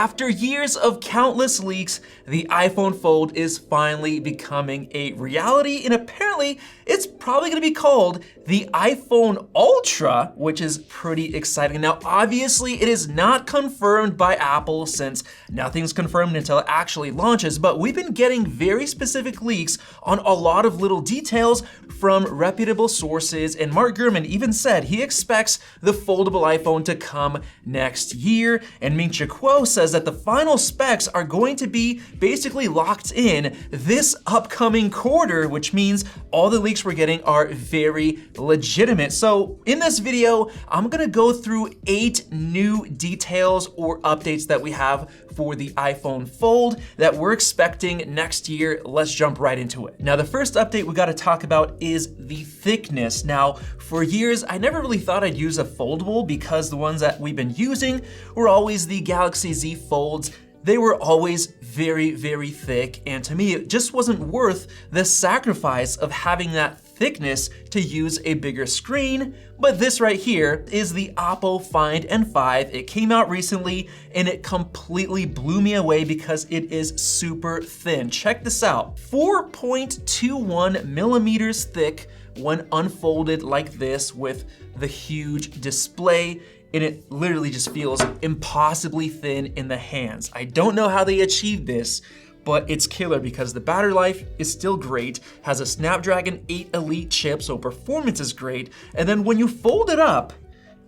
After years of countless leaks, the iPhone Fold is finally becoming a reality, and apparently it's probably gonna be called the iPhone Ultra, which is pretty exciting. Now, obviously it is not confirmed by Apple since nothing's confirmed until it actually launches, but we've been getting very specific leaks on a lot of little details from reputable sources, and Mark Gurman even said he expects the foldable iPhone to come next year, and Ming-Chi Kuo says that the final specs are going to be basically locked in this upcoming quarter, which means all the leaks we're getting are very legitimate. So in this video, I'm gonna go through 8 new details or updates that we have for the iPhone Fold that we're expecting next year. Let's jump right into it. Now, the first update we gotta talk about is the thickness. Now, for years, I never really thought I'd use a foldable because the ones that we've been using were always the Galaxy Z Folds. They were always very, very thick, and to me, it just wasn't worth the sacrifice of having that thickness to use a bigger screen. But this right here is the Oppo Find N5. It came out recently and it completely blew me away because it is super thin. Check this out, 4.21 millimeters thick when unfolded like this with the huge display. And it literally just feels impossibly thin in the hands. I don't know how they achieved this, but it's killer because the battery life is still great, has a Snapdragon 8 Elite chip, so performance is great. And then when you fold it up,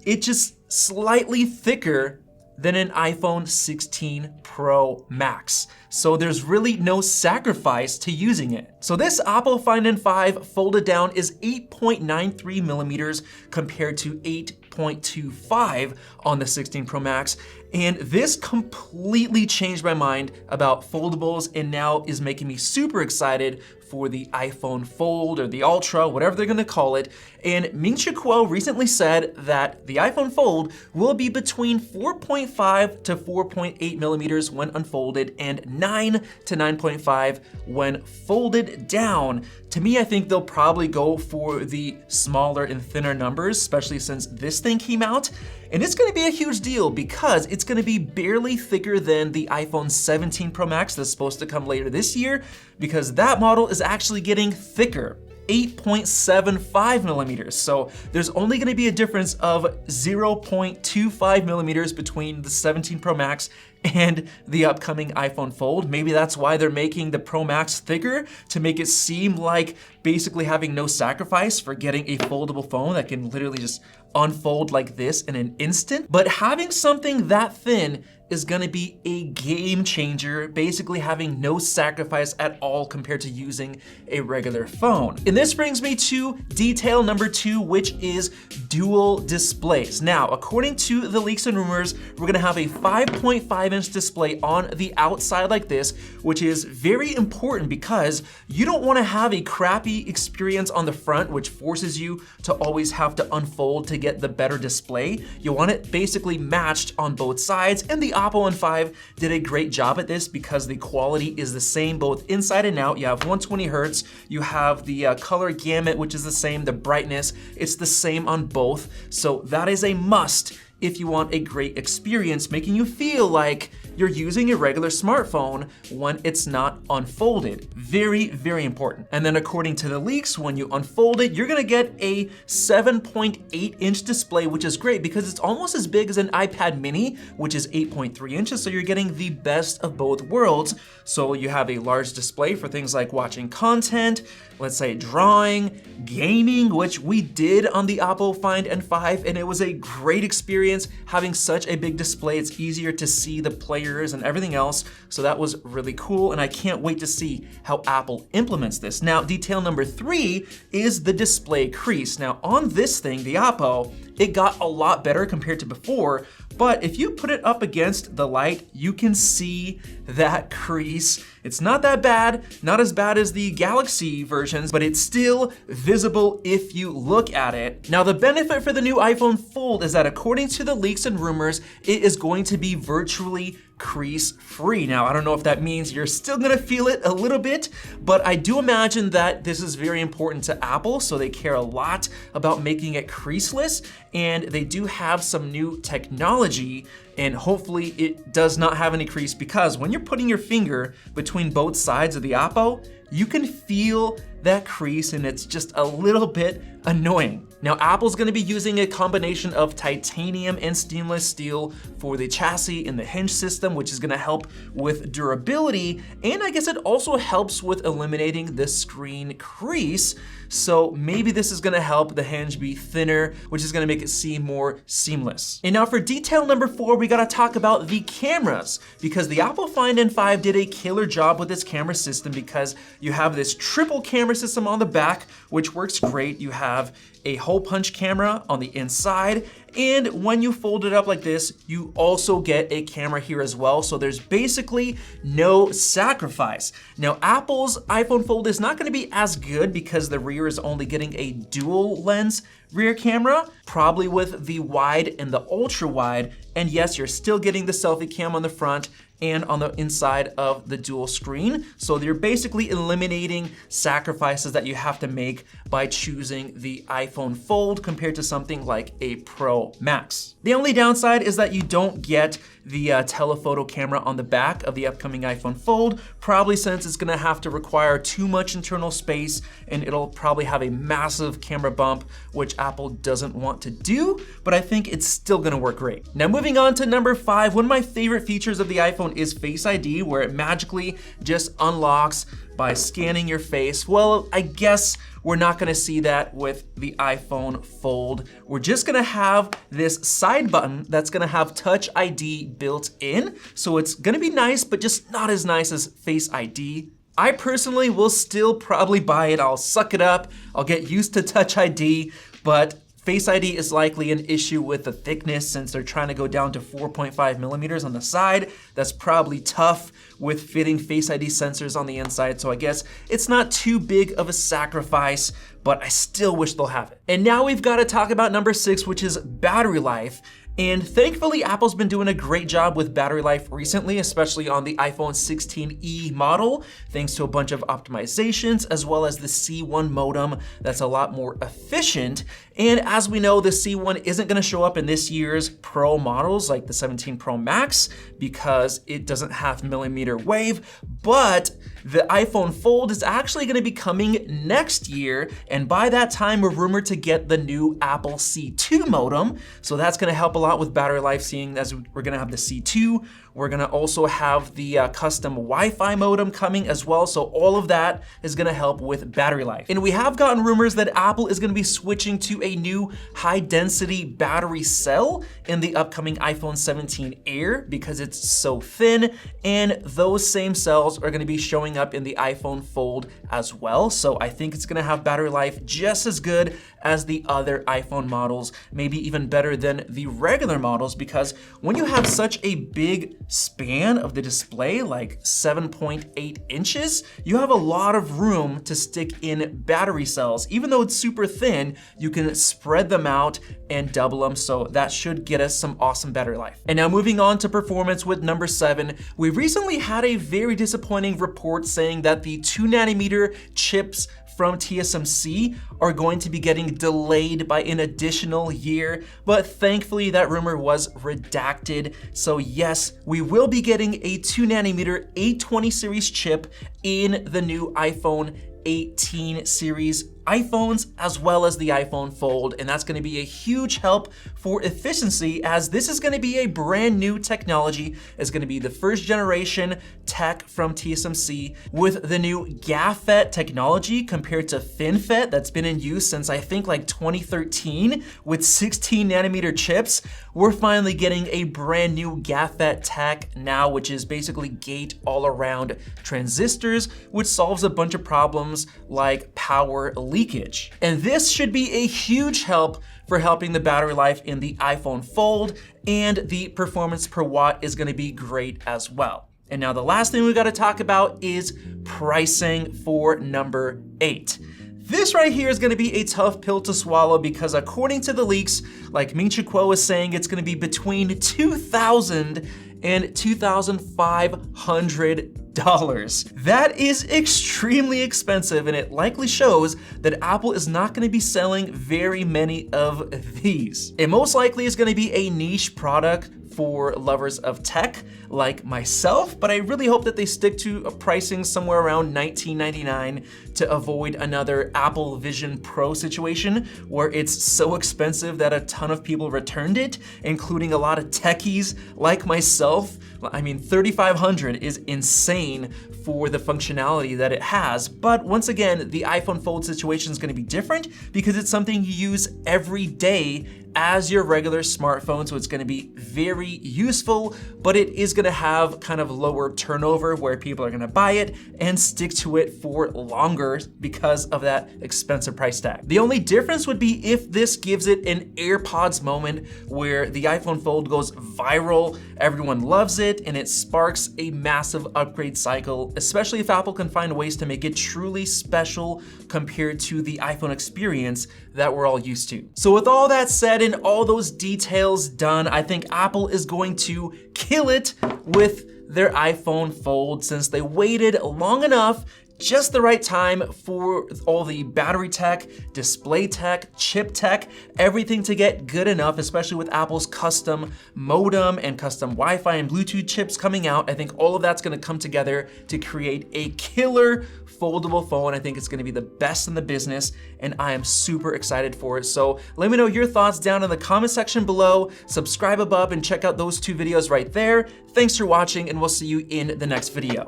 it's just slightly thicker than an iPhone 16 Pro Max. So there's really no sacrifice to using it. So this Oppo Find N5 folded down is 8.93 millimeters compared to 8.25 on the 16 Pro Max. And this completely changed my mind about foldables and now is making me super excited for the iPhone Fold or the Ultra, whatever they're gonna call it. And Ming-Chi Kuo recently said that the iPhone Fold will be between 4.5 to 4.8 millimeters when unfolded and 9 to 9.5 when folded down. To me, I think they'll probably go for the smaller and thinner numbers, especially since this thing came out. And it's gonna be a huge deal because it's gonna be barely thicker than the iPhone 17 Pro Max that's supposed to come later this year, because that model is actually getting thicker, 8.75 millimeters. So there's only gonna be a difference of 0.25 millimeters between the 17 Pro Max and the upcoming iPhone Fold. Maybe that's why they're making the Pro Max thicker, to make it seem like basically having no sacrifice for getting a foldable phone that can literally just unfold like this in an instant. But having something that thin is gonna be a game changer, basically having no sacrifice at all compared to using a regular phone. And this brings me to detail number 2, which is dual displays. Now, according to the leaks and rumors, we're gonna have a 5.5-inch display on the outside like this, which is very important because you don't wanna have a crappy experience on the front, which forces you to always have to unfold to get the better display. You want it basically matched on both sides, and the Oppo N5 did a great job at this because the quality is the same both inside and out. You have 120 Hertz, you have the color gamut, which is the same, the brightness, it's the same on both. So that is a must if you want a great experience, making you feel like you're using a regular smartphone when it's not unfolded. Very, very important. And then according to the leaks, when you unfold it, you're gonna get a 7.8-inch display, which is great because it's almost as big as an iPad mini, which is 8.3 inches. So you're getting the best of both worlds. So you have a large display for things like watching content, let's say drawing, gaming, which we did on the Oppo Find N5, and it was a great experience having such a big display. It's easier to see the players and everything else, so that was really cool, and I can't wait to see how Apple implements this. Now, detail number 3 is the display crease. Now, on this thing, the Oppo, it got a lot better compared to before, but if you put it up against the light, you can see that crease. It's not that bad, not as bad as the Galaxy versions, but it's still visible if you look at it. Now, the benefit for the new iPhone Fold is that according to the leaks and rumors, it is going to be virtually crease-free. Now, I don't know if that means you're still gonna feel it a little bit, but I do imagine that this is very important to Apple, so they care a lot about making it creaseless, and they do have some new technology and hopefully it does not have any crease, because when you're putting your finger between both sides of the Apple, you can feel that crease and it's just a little bit annoying. Now, Apple's gonna be using a combination of titanium and stainless steel for the chassis and the hinge system, which is gonna help with durability, and I guess it also helps with eliminating the screen crease. So maybe this is gonna help the hinge be thinner, which is gonna make it seem more seamless. And now for detail number 4, we gotta talk about the cameras, because the Apple Find N5 did a killer job with its camera system, because you have this triple camera system on the back, which works great. You have a hole punch camera on the inside, and when you fold it up like this, you also get a camera here as well, so there's basically no sacrifice. Now, Apple's iPhone Fold is not gonna be as good because the rear is only getting a dual lens rear camera, probably with the wide and the ultra wide, and yes, you're still getting the selfie cam on the front and on the inside of the dual screen. So you're basically eliminating sacrifices that you have to make by choosing the iPhone Fold compared to something like a Pro Max. The only downside is that you don't get the telephoto camera on the back of the upcoming iPhone Fold, probably since it's gonna have to require too much internal space and it'll probably have a massive camera bump, which Apple doesn't want to do, but I think it's still gonna work great. Now, moving on to number 5, one of my favorite features of the iPhone is Face ID, where it magically just unlocks by scanning your face. Well, I guess we're not gonna see that with the iPhone Fold. We're just gonna have this side button that's gonna have Touch ID built in. So it's gonna be nice, but just not as nice as Face ID. I personally will still probably buy it. I'll suck it up. I'll get used to Touch ID, but Face ID is likely an issue with the thickness since they're trying to go down to 4.5 millimeters on the side. That's probably tough with fitting Face ID sensors on the inside, so I guess it's not too big of a sacrifice, but I still wish they'll have it. And now we've got to talk about number 6, which is battery life. And thankfully, Apple's been doing a great job with battery life recently, especially on the iPhone 16e model, thanks to a bunch of optimizations, as well as the C1 modem that's a lot more efficient. And as we know, the C1 isn't gonna show up in this year's Pro models like the 17 Pro Max because it doesn't have millimeter wave, but the iPhone Fold is actually gonna be coming next year, and by that time, we're rumored to get the new Apple C2 modem, so that's gonna help a lot with battery life, seeing as we're gonna have the C2. We're gonna also have the custom Wi-Fi modem coming as well, so all of that is gonna help with battery life. And we have gotten rumors that Apple is gonna be switching to a new high-density battery cell in the upcoming iPhone 17 Air because it's so thin, and those same cells are gonna be showing up in the iPhone Fold as well, so I think it's gonna have battery life just as good as the other iPhone models, maybe even better than the regular models, because when you have such a big span of the display, like 7.8 inches, you have a lot of room to stick in battery cells. Even though it's super thin, you can spread them out and double them, so that should get us some awesome battery life. And now moving on to performance with number 7, we recently had a very disappointing report saying that the 2nm chips from TSMC are going to be getting delayed by an additional year, but thankfully that rumor was redacted. So yes, we will be getting a 2nm 820 series chip in the new iPhone 18 series iPhones as well as the iPhone Fold, and that's gonna be a huge help for efficiency, as this is gonna be a brand new technology. It's gonna be the first generation tech from TSMC with the new GAAFET technology compared to FinFET that's been in use since I think like 2013 with 16nm chips. We're finally getting a brand new GAAFET tech now, which is basically gate all around transistors, which solves a bunch of problems like power leakage. And this should be a huge help for helping the battery life in the iPhone Fold, and the performance per watt is gonna be great as well. And now the last thing we gotta talk about is pricing for number 8. This right here is gonna be a tough pill to swallow because according to the leaks, like Ming-Chi Kuo is saying, it's gonna be between $2,000 and $2,500. That is extremely expensive, and it likely shows that Apple is not gonna be selling very many of these. It most likely is gonna be a niche product for lovers of tech like myself, but I really hope that they stick to a pricing somewhere around $19.99 to avoid another Apple Vision Pro situation where it's so expensive that a ton of people returned it, including a lot of techies like myself. I mean, $3,500 is insane for the functionality that it has. But once again, the iPhone Fold situation is gonna be different because it's something you use every day as your regular smartphone, so it's gonna be very useful, but it is gonna have kind of lower turnover where people are gonna buy it and stick to it for longer because of that expensive price tag. The only difference would be if this gives it an AirPods moment where the iPhone Fold goes viral, everyone loves it, and it sparks a massive upgrade cycle, especially if Apple can find ways to make it truly special compared to the iPhone experience that we're all used to. So with all that said and all those details done, I think Apple is going to kill it with their iPhone Fold since they waited long enough, just the right time for all the battery tech, display tech, chip tech, everything to get good enough, especially with Apple's custom modem and custom Wi-Fi and Bluetooth chips coming out. I think all of that's gonna come together to create a killer foldable phone. I think it's gonna be the best in the business, and I am super excited for it. So let me know your thoughts down in the comment section below. Subscribe above and check out those two videos right there. Thanks for watching, and we'll see you in the next video.